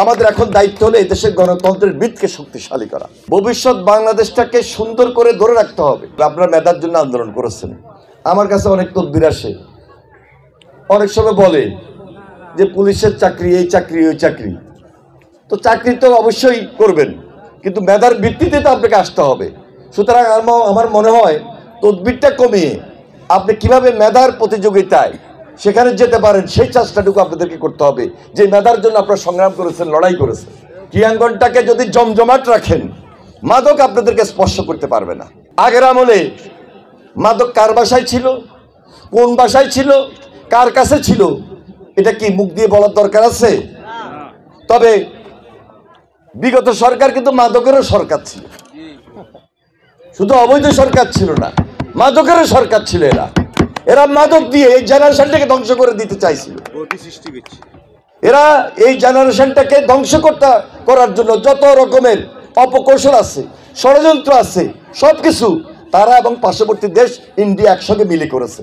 আমাদের এখন দায়িত্ব হলো এই দেশের গণতন্ত্রের ভিতকে শক্তিশালী করা। ভবিষ্যৎ বাংলাদেশটাকে সুন্দর করে ধরে রাখতে হবে। আপনারা মেধার জন্য আন্দোলন করেছেন, আমার কাছে অনেক তদবির আসে, অনেক সময় বলে যে পুলিশের চাকরি, এই চাকরি, ওই চাকরি। তো চাকরি তো অবশ্যই করবেন, কিন্তু মেধার ভিত্তিতে তো আপনাকে আসতে হবে। সুতরাং আমার মনে হয় তদবিরটা কমিয়ে আপনি কিভাবে মেধার প্রতিযোগিতায় সেখানে যেতে পারেন সেই চেষ্টাটুকু আপনাদেরকে করতে হবে, যে মেধার জন্য আপনারা সংগ্রাম করেছেন, লড়াই করেছেন। ক্রিয়াঙ্গনটাকে যদি জমজমাট রাখেন, মাদক আপনাদেরকে স্পর্শ করতে পারবে না। আগের আমলে মাদক কার বাসায় ছিল, কোন বাসায় ছিল, কার কাছে ছিল, এটা কি মুখ দিয়ে বলার দরকার আছে? তবে বিগত সরকার কিন্তু মাদকেরও সরকার ছিল, শুধু অবৈধ সরকার ছিল না, মাদকেরও সরকার ছিল। এরা মাদক দিয়ে এই জেনারেশনটাকে ধ্বংস করে দিতে চাইছিল। এরা এই জেনারেশনটাকে ধ্বংস করার জন্য যত রকমের অপকৌশল আছে, ষড়যন্ত্র আছে, সবকিছু তারা এবং পার্শ্ববর্তী দেশ ইন্ডিয়া একসঙ্গে মিলে করেছে।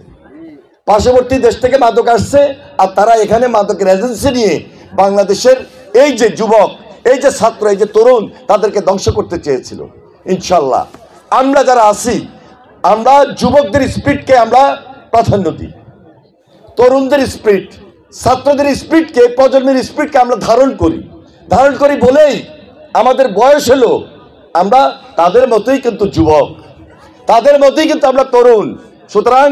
পার্শ্ববর্তী দেশ থেকে মাদক আসছে, আর তারা এখানে মাদকের এজেন্সি নিয়ে বাংলাদেশের এই যে যুবক, এই যে ছাত্র, এই যে তরুণ, তাদেরকে ধ্বংস করতে চেয়েছিল। ইনশাল্লাহ আমরা যারা আছি, আমরা যুবকদের স্পিরিটকে আমরা প্রাধান্য দিই, তরুণদের স্পিরিট, ছাত্রদের স্পিরিটকে, প্রজন্মের স্পিরিটকে আমরা ধারণ করি বলেই আমাদের বয়স হলো আমরা তাদের মতোই কিন্তু যুবক, তাদের মতোই কিন্তু আমরা তরুণ। সুতরাং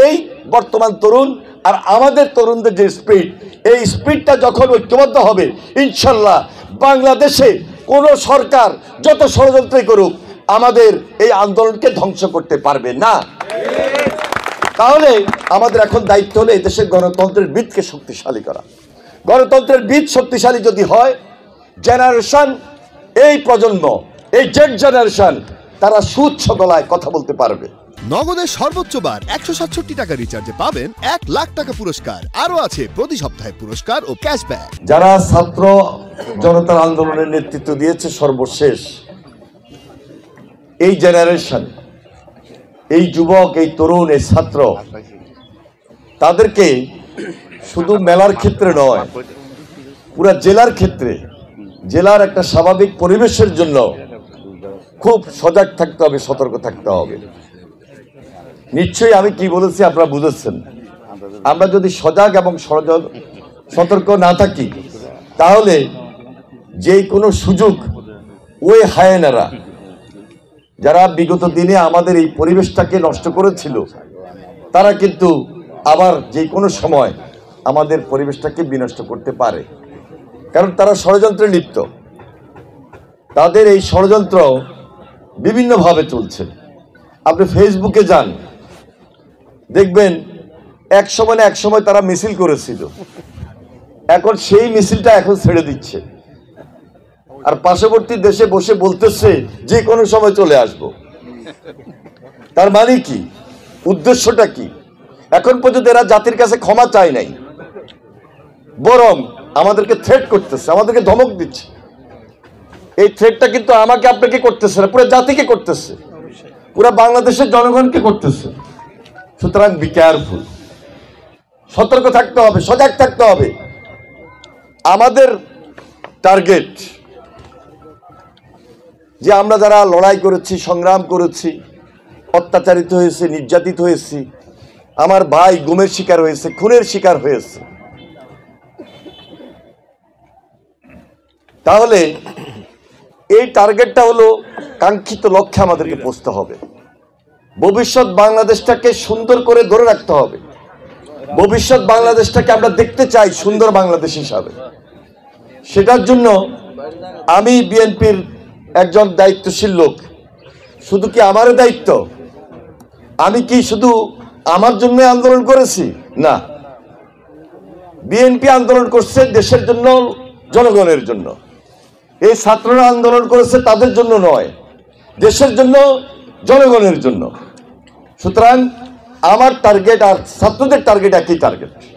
এই বর্তমান তরুণ আর আমাদের তরুণদের যে স্পিরিট, এই স্পিরিটটা যখন ঐক্যবদ্ধ হবে, ইনশাল্লাহ বাংলাদেশে কোনো সরকার যত ষড়যন্ত্রই করুক আমাদের এই আন্দোলনকে ধ্বংস করতে পারবে না। তাহলে আমাদের এখন দায়িত্ব হলো এই দেশের গণতন্ত্রের ভিতকে শক্তিশালী করা। গণতন্ত্রের ভিত শক্তিশালী যদি হয়, জেনারেশন, এই প্রজন্ম, এই জেড জেনারেশন, তারা সুচ্ছ গলায় কথা বলতে পারবে। নগদের সর্বোচ্চ বার 167 টাকা রিচার্জে পাবেন 1 লাখ টাকা পুরস্কার। আরো আছে প্রতি সপ্তাহে পুরস্কার ও ক্যাশব্যাক। যারা ছাত্র জনতার আন্দোলনের নেতৃত্ব দিয়েছে সর্বশেষ, এই জেনারেশন, এই যুবক, এই তরুণ, এই ছাত্র, তাদেরকে শুধু মেলার ক্ষেত্রে নয়, পুরা জেলার ক্ষেত্রে, জেলার একটা স্বাভাবিক পরিবেশের জন্য খুব সজাগ থাকতে হবে, সতর্ক থাকতে হবে। নিশ্চয়ই আমি কি বলেছি আপনারা বুঝেছেন। আমরা যদি সজাগ এবং সতর্ক না থাকি, তাহলে যে কোনো সুযোগ ওই হায়েনারা, যারা বিগত দিনে আমাদের এই পরিবেশটাকে নষ্ট করেছিল, তারা কিন্তু আবার যে কোনো সময় আমাদের পরিবেশটাকে বিনষ্ট করতে পারে, কারণ তারা ষড়যন্ত্রে লিপ্ত। তাদের এই ষড়যন্ত্র বিভিন্নভাবে চলছে। আপনি ফেসবুকে যান, দেখবেন এক সময় তারা মিছিল করেছিল, এখন সেই মিছিলটা এখন ছেড়ে দিচ্ছে, আর পার্শ্ববর্তী দেশে বসে বলতেছে যে কোনো সময় চলে আসব। তার মানে কি? উদ্দেশ্যটা কি? এখন পর্যন্ত এরা জাতির কাছে ক্ষমা চায় নাই, বরং আমাদেরকে থ্রেট করতেছে, আমাদেরকে ধমক দিচ্ছে। এই থ্রেটটা কিন্তু আমাকে আপনাকে করতেছে না, পুরো জাতিকে করতেছে, পুরো বাংলাদেশের জনগণকে করতেছে। সুতরাং বি কেয়ারফুল, সতর্ক থাকতে হবে, সজাগ থাকতে হবে। আমাদের টার্গেট যে আমরা যারা লড়াই করেছি, সংগ্রাম করেছি, অত্যাচারিত হয়েছে, নির্যাতিত হয়েছি, আমার ভাই গুমের শিকার হয়েছে, খুনের শিকার হয়েছে, তাহলে এই টার্গেটটা হলো কাঙ্ক্ষিত লক্ষ্যে আমাদেরকে পৌঁছতে হবে। ভবিষ্যৎ বাংলাদেশটাকে সুন্দর করে ধরে রাখতে হবে। ভবিষ্যৎ বাংলাদেশটাকে আমরা দেখতে চাই সুন্দর বাংলাদেশ হিসাবে। সেটার জন্য আমি বিএনপির একজন দায়িত্বশীল লোক, শুধু কি আমার দায়িত্ব? আমি কি শুধু আমার জন্য আন্দোলন করেছি? না, বিএনপি আন্দোলন করছে দেশের জন্য, জনগণের জন্য। এই ছাত্ররা আন্দোলন করেছে তাদের জন্য নয়, দেশের জন্য, জনগণের জন্য। সুতরাং আমার টার্গেট আর ছাত্রদের টার্গেট একই টার্গেট।